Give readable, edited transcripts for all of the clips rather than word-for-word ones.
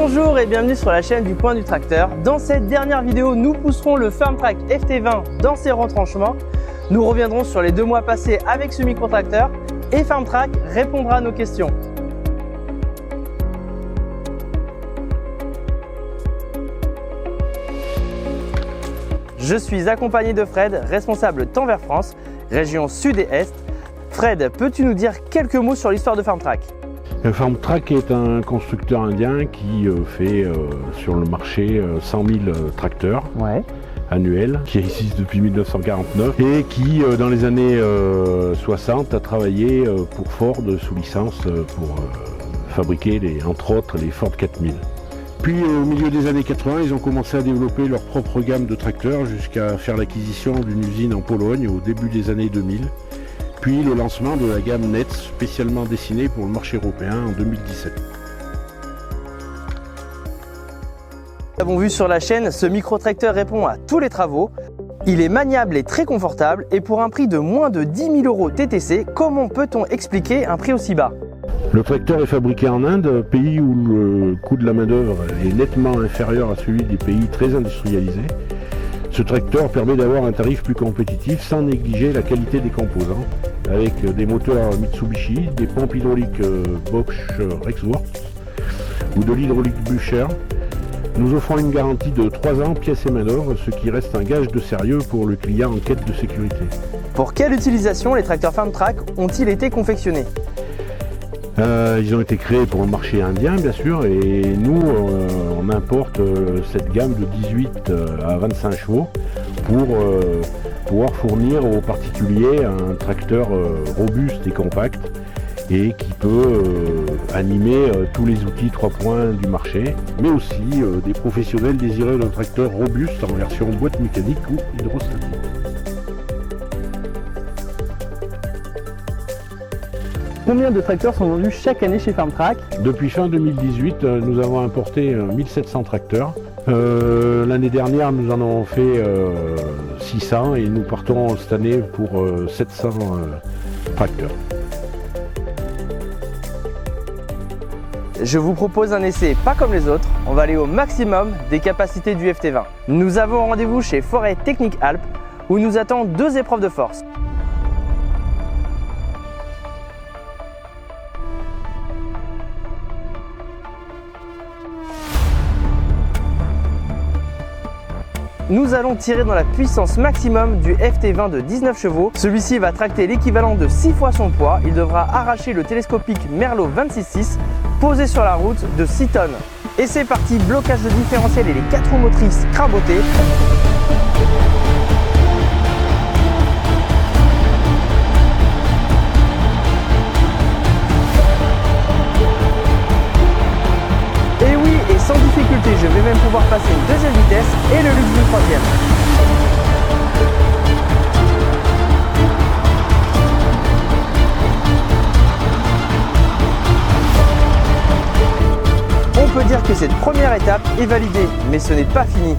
Bonjour et bienvenue sur la chaîne du Point du Tracteur. Dans cette dernière vidéo, nous pousserons le Farmtrac FT20 dans ses retranchements. Nous reviendrons sur les 2 mois passés avec ce micro-tracteur et Farmtrac répondra à nos questions. Je suis accompagné de Fred, responsable Temps Vert France, région Sud et Est. Fred, peux-tu nous dire quelques mots sur l'histoire de Farmtrac ? Farmtrac est un constructeur indien qui fait sur le marché 100 000 tracteurs annuels, qui existe depuis 1949 et qui dans les années 60 a travaillé pour Ford sous licence pour fabriquer entre autres les Ford 4000. Puis au milieu des années 80, ils ont commencé à développer leur propre gamme de tracteurs jusqu'à faire l'acquisition d'une usine en Pologne au début des années 2000. Puis le lancement de la gamme Nets, spécialement dessinée pour le marché européen en 2017. Nous avons vu sur la chaîne, ce micro-tracteur répond à tous les travaux. Il est maniable et très confortable et pour un prix de moins de 10 000 € TTC, comment peut-on expliquer un prix aussi bas ? Le tracteur est fabriqué en Inde, pays où le coût de la main-d'œuvre est nettement inférieur à celui des pays très industrialisés. Ce tracteur permet d'avoir un tarif plus compétitif sans négliger la qualité des composants, avec des moteurs Mitsubishi, des pompes hydrauliques Bosch Rexworks ou de l'hydraulique Bucher. Nous offrons une garantie de 3 ans pièces et main-d'œuvre, ce qui reste un gage de sérieux pour le client en quête de sécurité. Pour quelle utilisation les tracteurs Farmtrac ont-ils été confectionnés ? Ils ont été créés pour le marché indien bien sûr et nous on importe cette gamme de 18 à 25 chevaux pour pouvoir fournir aux particuliers un tracteur robuste et compact et qui peut animer tous les outils 3 points du marché, mais aussi des professionnels désireux d'un tracteur robuste en version boîte mécanique ou hydrostatique. Combien de tracteurs sont vendus chaque année chez Farmtrac ? Depuis fin 2018, nous avons importé 1700 tracteurs. L'année dernière, nous en avons fait 600 et nous partons cette année pour 700 tracteurs. Je vous propose un essai pas comme les autres, on va aller au maximum des capacités du FT20. Nous avons rendez-vous chez Forêt Technique Alpes où nous attendent 2 épreuves de force. Nous allons tirer dans la puissance maximum du FT20 de 19 chevaux. Celui-ci va tracter l'équivalent de 6 fois son poids. Il devra arracher le télescopique Merlot 26.6 posé sur la route de 6 tonnes. Et c'est parti, blocage de différentiel et les 4 roues motrices crabotées. Sans difficulté, je vais même pouvoir passer une 2e vitesse et le luxe d'une 3e. On peut dire que cette première étape est validée, mais ce n'est pas fini.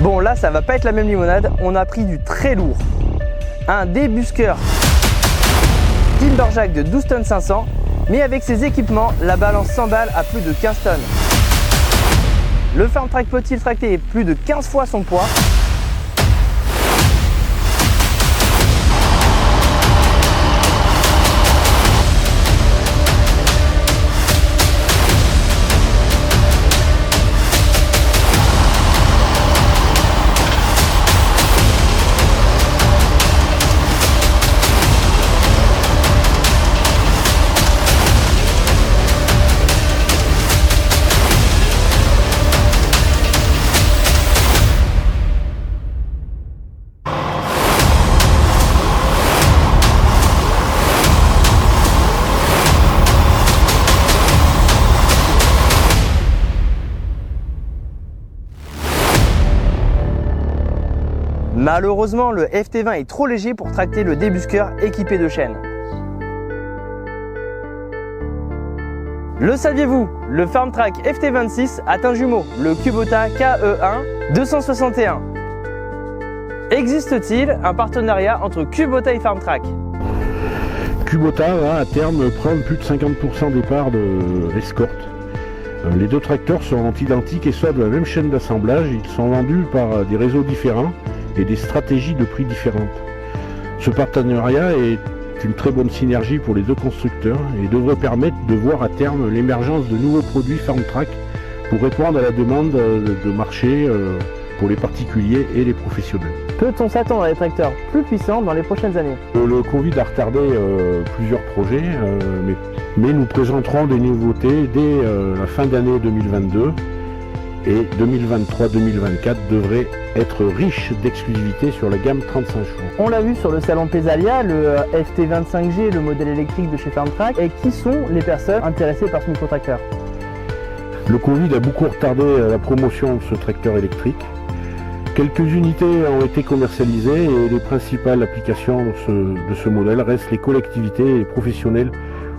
Bon, là, ça va pas être la même limonade, on a pris du très lourd. Un débusqueur Timberjack de 12 tonnes 500, mais avec ses équipements, la balance s'emballe à plus de 15 tonnes. Le Farmtrac peut-il tracter plus de 15 fois son poids ? Malheureusement, le FT20 est trop léger pour tracter le débusqueur équipé de chaînes. Le saviez-vous? Le Farmtrac FT26 a un jumeau, le Kubota KE1 261. Existe-t-il un partenariat entre Kubota et Farmtrac? Kubota va à terme prendre plus de 50% des parts de Escort. Les deux tracteurs sont identiques et sortent de la même chaîne d'assemblage. Ils sont vendus par des réseaux différents et des stratégies de prix différentes. Ce partenariat est une très bonne synergie pour les deux constructeurs et devrait permettre de voir à terme l'émergence de nouveaux produits Farmtrac pour répondre à la demande de marché pour les particuliers et les professionnels. Peut-on s'attendre à des tracteurs plus puissants dans les prochaines années? Le Covid a retardé plusieurs projets, mais nous présenterons des nouveautés dès la fin d'année 2022 et 2023-2024 devrait être riche d'exclusivité sur la gamme 35 chevaux. On l'a vu sur le salon Pesalia, le FT25G, le modèle électrique de chez Farmtrac. Et qui sont les personnes intéressées par ce micro-tracteur? Le Covid a beaucoup retardé la promotion de ce tracteur électrique. Quelques unités ont été commercialisées et les principales applications de ce modèle restent les collectivités et les professionnels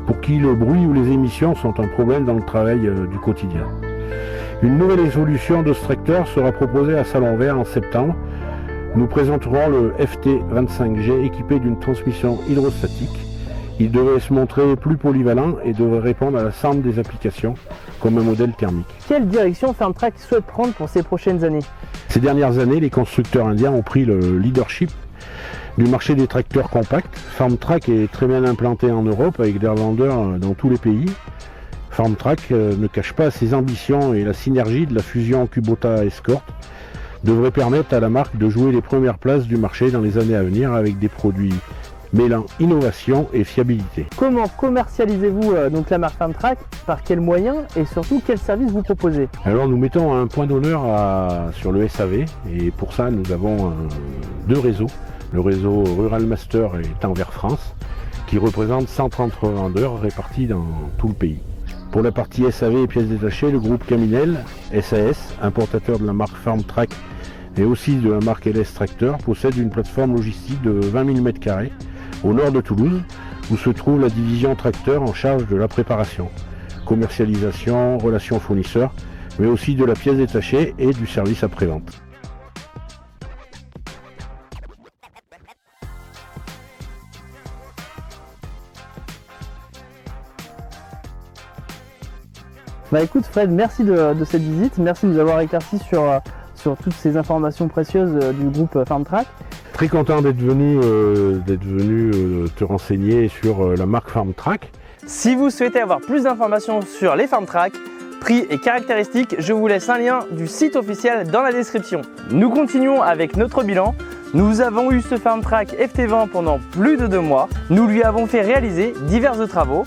pour qui le bruit ou les émissions sont un problème dans le travail du quotidien. Une nouvelle évolution de ce tracteur sera proposée à Salon Vert en septembre. Nous présenterons le FT25G équipé d'une transmission hydrostatique. Il devrait se montrer plus polyvalent et devrait répondre à l'ensemble des applications comme un modèle thermique. Quelle direction Farmtrac souhaite prendre pour ces prochaines années? Ces dernières années, les constructeurs indiens ont pris le leadership du marché des tracteurs compacts. Farmtrac est très bien implanté en Europe avec des revendeurs dans tous les pays. Farmtrac ne cache pas ses ambitions et la synergie de la fusion Kubota-Escort devrait permettre à la marque de jouer les premières places du marché dans les années à venir avec des produits mêlant innovation et fiabilité. Comment commercialisez-vous donc la marque Farmtrac? Par quels moyens et surtout quels services vous proposez? Alors nous mettons un point d'honneur sur le SAV et pour ça nous avons deux réseaux. Le réseau Rural Master est envers France qui représente 130 revendeurs répartis dans tout le pays. Pour la partie SAV et pièces détachées, le groupe Caminel, SAS, importateur de la marque Farmtrac et aussi de la marque LS Tracteur, possède une plateforme logistique de 20 000 m² au nord de Toulouse, où se trouve la division tracteur en charge de la préparation, commercialisation, relations fournisseurs, mais aussi de la pièce détachée et du service après-vente. Bah écoute Fred, merci de cette visite, merci de nous avoir éclairci sur toutes ces informations précieuses du groupe Farmtrac. Très content d'être venu te renseigner sur la marque Farmtrac. Si vous souhaitez avoir plus d'informations sur les Farmtrac, prix et caractéristiques, je vous laisse un lien du site officiel dans la description. Nous continuons avec notre bilan. Nous avons eu ce Farmtrac FT20 pendant plus de 2 mois. Nous lui avons fait réaliser divers travaux.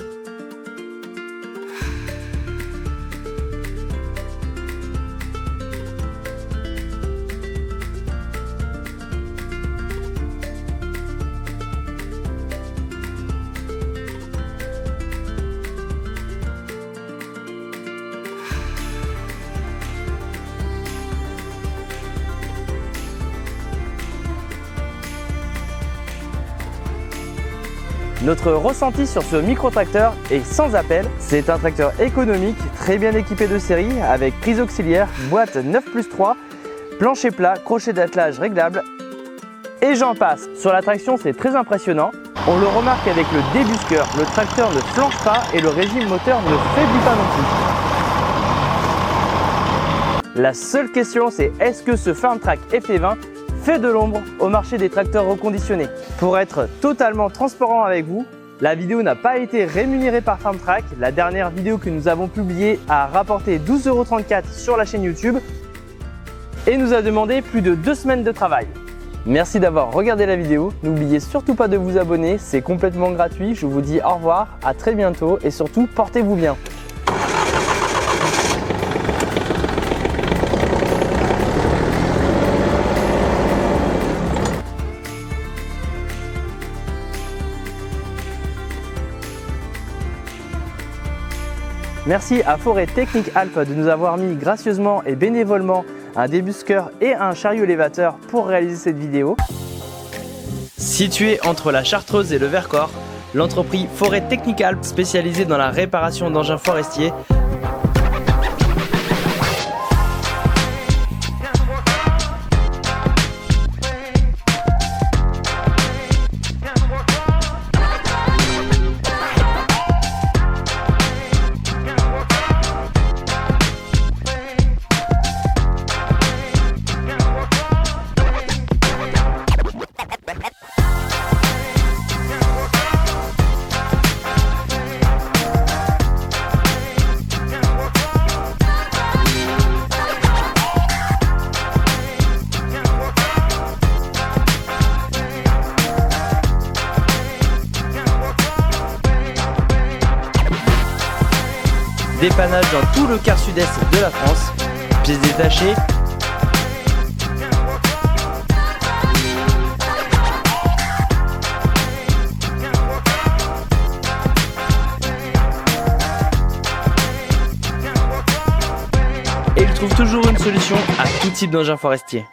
Notre ressenti sur ce micro-tracteur est sans appel. C'est un tracteur économique, très bien équipé de série, avec prise auxiliaire, boîte 9+3, plancher plat, crochet d'attelage réglable, et j'en passe. Sur la traction, c'est très impressionnant. On le remarque avec le débusqueur, le tracteur ne flanche pas et le régime moteur ne faiblit pas non plus. La seule question, c'est est-ce que ce Farmtrac FT20 fait de l'ombre au marché des tracteurs reconditionnés? Pour être totalement transparent avec vous, la vidéo n'a pas été rémunérée par Farmtrac. La dernière vidéo que nous avon publiée a rapporté 12,34 € sur la chaîne YouTube et nous a demandé plus de 2 semaines de travail. Merci d'avoir regardé la vidéo. N'oubliez surtout pas de vous abonner, c'est complètement gratuit. Je vous dis au revoir, à très bientôt et surtout portez-vous bien. Merci à Forêt Technique Alpes de nous avoir mis gracieusement et bénévolement un débusqueur et un chariot élévateur pour réaliser cette vidéo. Située entre la Chartreuse et le Vercors, l'entreprise Forêt Technique Alpes, spécialisée dans la réparation d'engins forestiers, Dépannage dans tout le quart sud-est de la France. Pièces détachées. Et il trouve toujours une solution à tout type d'engin forestier.